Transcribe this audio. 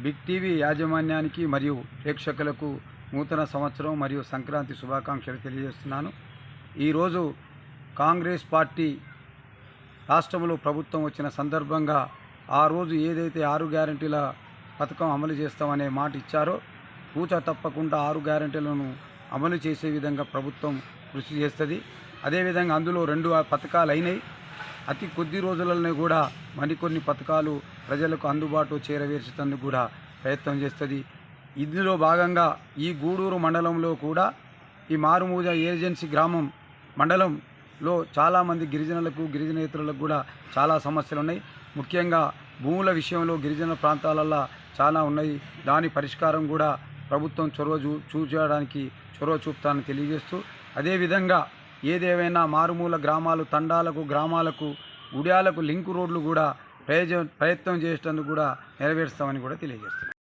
Big TV యాజమాన్యానికి మరియు ప్రేక్షకులకు నూతన సంవత్సరం మరియు సంక్రాంతి శుభాకాంక్షలు తెలియజేస్తున్నాను. ఈరోజు కాంగ్రెస్ పార్టీ రాష్ట్రంలో ప్రభుత్వం వచ్చిన సందర్భంగా ఆ రోజు ఏదైతే 6 గ్యారెంటీల పథకం అమలు చేస్తామనే మాట ఇచ్చారో పూచ తప్పకుండా 6 గ్యారెంటీలను అమలు చేసే విధంగా ప్రభుత్వం కృషి చేస్తుంది. అదేవిధంగా అందులో 2 పథకాలు అయినాయి. అతి కొద్ది రోజులలో కూడా మరికొన్ని పథకాలు ప్రజలకు అందుబాటులో చేరవేర్చేందుకు కూడా ప్రయత్నం చేస్తుంది. ఇందులో భాగంగా ఈ గూడూరు మండలంలో కూడా ఈ మారుమూల ఏజెన్సీ గ్రామం మండలంలో చాలామంది గిరిజనేతరులకు కూడా చాలా సమస్యలు ఉన్నాయి. ముఖ్యంగా భూముల విషయంలో గిరిజన ప్రాంతాలల్లో చాలా ఉన్నాయి. దాని పరిష్కారం కూడా ప్రభుత్వం చూడడానికి చొరవ చూపుతానని తెలియజేస్తూ, అదేవిధంగా ఏదేమైనా మారుమూల గ్రామాలు, తండాలకు, గ్రామాలకు, గుడియాలకు లింకు రోడ్లు కూడా ప్రయత్నం చేసేందుకు కూడా నెరవేరుస్తామని కూడా తెలియజేస్తున్నాం.